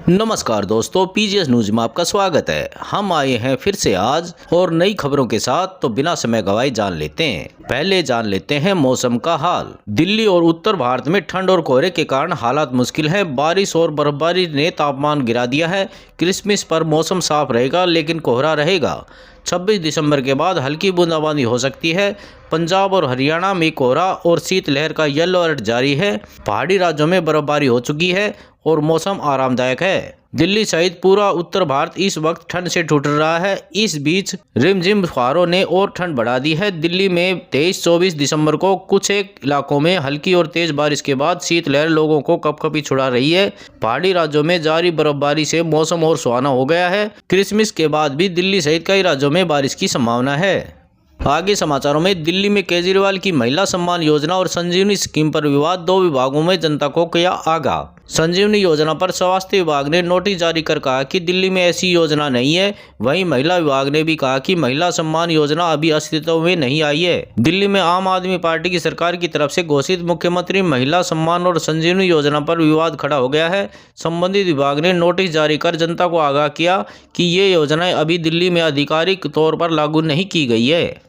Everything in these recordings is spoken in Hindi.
नमस्कार दोस्तों, पीजीएस न्यूज में आपका स्वागत है। हम आए हैं फिर से आज और नई खबरों के साथ। तो बिना समय गवाए जान लेते हैं। पहले जान लेते हैं मौसम का हाल। दिल्ली और उत्तर भारत में ठंड और कोहरे के कारण हालात मुश्किल है। बारिश और बर्फबारी ने तापमान गिरा दिया है। क्रिसमस पर मौसम साफ रहेगा लेकिन कोहरा रहेगा। 26 दिसंबर के बाद हल्की बूंदाबांदी हो सकती है। पंजाब और हरियाणा में कोहरा और शीतलहर का येलो अलर्ट जारी है। पहाड़ी राज्यों में बर्फबारी हो चुकी है और मौसम आरामदायक है। दिल्ली सहित पूरा उत्तर भारत इस वक्त ठंड से ठुठ रहा है। इस बीच रिमझिम फुहारों ने और ठंड बढ़ा दी है। दिल्ली में 23-24 दिसंबर को कुछ एक इलाकों में हल्की और तेज बारिश के बाद शीतलहर लोगों को कपकपी छुड़ा रही है। पहाड़ी राज्यों में जारी बर्फबारी से मौसम और सुहाना हो गया है। क्रिसमस के बाद भी दिल्ली सहित कई राज्यों में बारिश की संभावना है। आगे समाचारों में, दिल्ली में केजरीवाल की महिला सम्मान योजना और संजीवनी स्कीम पर विवाद। दो विभागों में जनता को किया आगाह। संजीवनी योजना पर स्वास्थ्य विभाग ने नोटिस जारी कर कहा कि दिल्ली में ऐसी योजना नहीं है। वहीं महिला विभाग ने भी कहा कि महिला सम्मान योजना अभी अस्तित्व में नहीं आई है। दिल्ली में आम आदमी पार्टी की सरकार की तरफ से घोषित मुख्यमंत्री महिला सम्मान और संजीवनी योजना पर विवाद खड़ा हो गया है। संबंधित विभाग ने नोटिस जारी कर जनता को आगाह किया कि ये योजनाएं अभी दिल्ली में आधिकारिक तौर पर लागू नहीं की गई है।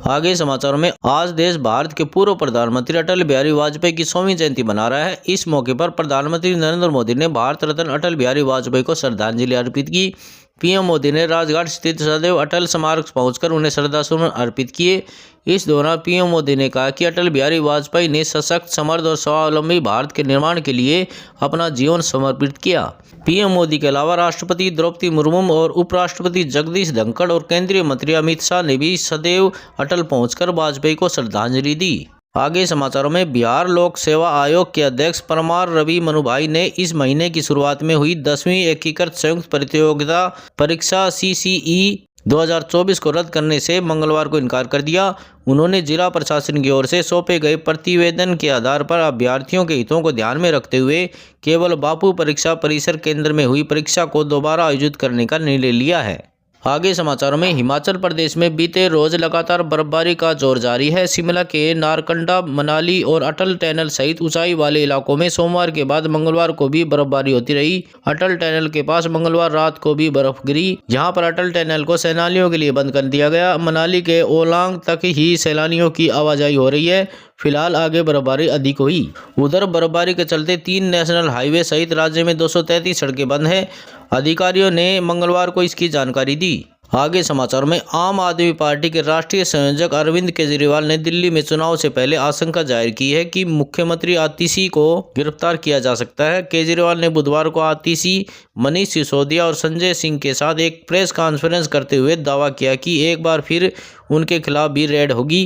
आगे समाचारों में, आज देश भारत के पूर्व प्रधानमंत्री अटल बिहारी वाजपेयी की 100वीं जयंती मना रहा है। इस मौके पर प्रधानमंत्री नरेंद्र मोदी ने भारत रत्न अटल बिहारी वाजपेयी को श्रद्धांजलि अर्पित की। पीएम मोदी ने राजघाट स्थित सदैव अटल स्मारक पहुंचकर उन्हें श्रद्धासुमन अर्पित किए। इस दौरान पीएम मोदी ने कहा कि अटल बिहारी वाजपेयी ने सशक्त, समृद्ध और स्वावलंबी भारत के निर्माण के लिए अपना जीवन समर्पित किया। पीएम मोदी के अलावा राष्ट्रपति द्रौपदी मुर्मू और उपराष्ट्रपति जगदीश धनखड़ और केंद्रीय मंत्री अमित शाह ने भी सदैव अटल पहुंचकर वाजपेयी को श्रद्धांजलि दी। आगे समाचारों में, बिहार लोक सेवा आयोग के अध्यक्ष परमार रवि मनुभाई ने इस महीने की शुरुआत में हुई 10वीं एकीकृत संयुक्त प्रतियोगिता परीक्षा CCE 2024 को रद्द करने से मंगलवार को इनकार कर दिया। उन्होंने जिला प्रशासन की ओर से सौंपे गए प्रतिवेदन के आधार पर अभ्यर्थियों के हितों को ध्यान में रखते हुए केवल बापू परीक्षा परिसर केंद्र में हुई परीक्षा को दोबारा आयोजित करने का निर्णय लिया है। आगे समाचारों में, हिमाचल प्रदेश में बीते रोज लगातार बर्फबारी का जोर जारी है। शिमला के नारकंडा, मनाली और अटल टनल सहित ऊंचाई वाले इलाकों में सोमवार के बाद मंगलवार को भी बर्फबारी होती रही। अटल टनल के पास मंगलवार रात को भी बर्फ गिरी, जहां पर अटल टनल को सैलानियों के लिए बंद कर दिया गया। मनाली के ओलांग तक ही सैलानियों की आवाजाही हो रही है। फिलहाल आगे बर्फबारी अधिक हुई। उधर बर्फबारी के चलते 3 नेशनल हाईवे सहित राज्य में 233 सड़कें बंद हैं। अधिकारियों ने मंगलवार को इसकी जानकारी दी। आगे समाचार में, आम आदमी पार्टी के राष्ट्रीय संयोजक अरविंद केजरीवाल ने दिल्ली में चुनाव से पहले आशंका जाहिर की है कि मुख्यमंत्री आतिशी को गिरफ्तार किया जा सकता है। केजरीवाल ने बुधवार को आतिशी, मनीष सिसोदिया और संजय सिंह के साथ एक प्रेस कॉन्फ्रेंस करते हुए दावा किया कि एक बार फिर उनके खिलाफ भी रेड होगी।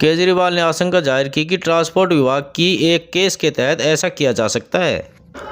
केजरीवाल ने आशंका जाहिर की कि ट्रांसपोर्ट विभाग की एक केस के तहत ऐसा किया जा सकता है।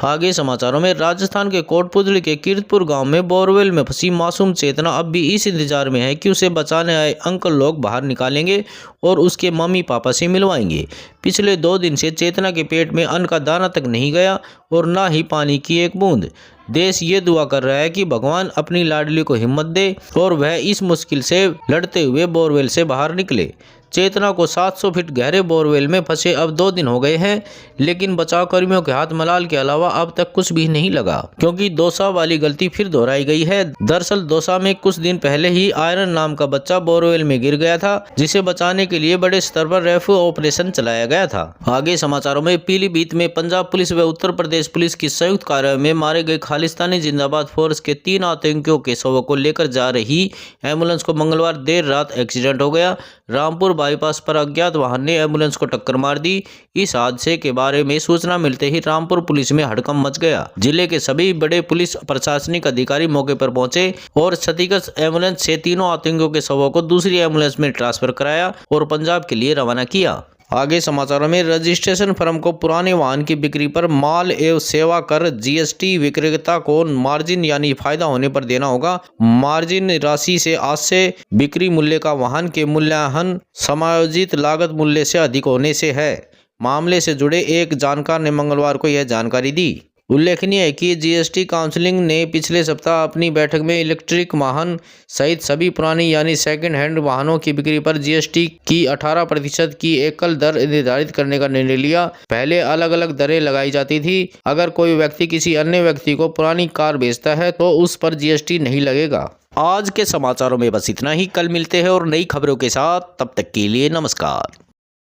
आगे समाचारों में, राजस्थान के कोटपुतली के कीर्तपुर गांव में बोरवेल में फंसी मासूम चेतना अब भी इस इंतजार में है कि उसे बचाने आए अंकल लोग बाहर निकालेंगे और उसके मम्मी पापा से मिलवाएंगे। पिछले 2 दिन से चेतना के पेट में अन्न का दाना तक नहीं गया और ना ही पानी की एक बूंद। देश ये दुआ कर रहा है कि भगवान अपनी लाडली को हिम्मत दे और वह इस मुश्किल से लड़ते हुए बोरवेल से बाहर निकले। चेतना को 700 फीट गहरे बोरवेल में फंसे अब 2 दिन हो गए हैं, लेकिन बचाव कर्मियों के हाथ मलाल के अलावा अब तक कुछ भी नहीं लगा, क्योंकि दौसा वाली गलती फिर दोहराई गई है। दरअसल दौसा में कुछ दिन पहले ही आयरन नाम का बच्चा बोरवेल में गिर गया था, जिसे बचाने के लिए बड़े स्तर पर रेस्क्यू ऑपरेशन चलाया गया था। आगे समाचारों में, पीलीभीत में पंजाब पुलिस व उत्तर प्रदेश पुलिस की संयुक्त कार्रवाई में मारे गए खालिस्तानी जिंदाबाद फोर्स के 3 आतंकियों के शवों को लेकर जा रही एम्बुलेंस को मंगलवार देर रात एक्सीडेंट हो गया। रामपुर बाईपास पर अज्ञात वाहन ने एम्बुलेंस को टक्कर मार दी। इस हादसे के बारे में सूचना मिलते ही रामपुर पुलिस में हड़कंप मच गया। जिले के सभी बड़े पुलिस प्रशासनिक अधिकारी मौके पर पहुंचे और क्षतिग्रस्त एम्बुलेंस से तीनों आतंकियों के शवों को दूसरी एम्बुलेंस में ट्रांसफर कराया और पंजाब के लिए रवाना किया। आगे समाचारों में, रजिस्ट्रेशन फर्म को पुराने वाहन की बिक्री पर माल एवं सेवा कर GST विक्रेता को मार्जिन यानी फायदा होने पर देना होगा। मार्जिन राशि से आज से बिक्री मूल्य का वाहन के मूल्यांकन समायोजित लागत मूल्य से अधिक होने से है। मामले से जुड़े एक जानकार ने मंगलवार को यह जानकारी दी। उल्लेखनीय है कि जीएसटी काउंसिल ने पिछले सप्ताह अपनी बैठक में इलेक्ट्रिक वाहन सहित सभी पुरानी यानी सेकंड हैंड वाहनों की बिक्री पर जीएसटी की 18% की एकल दर निर्धारित करने का निर्णय लिया। पहले अलग अलग दरें लगाई जाती थी। अगर कोई व्यक्ति किसी अन्य व्यक्ति को पुरानी कार बेचता है तो उस पर जीएसटी नहीं लगेगा। आज के समाचारों में बस इतना ही। कल मिलते हैं और नई खबरों के साथ। तब तक के लिए नमस्कार।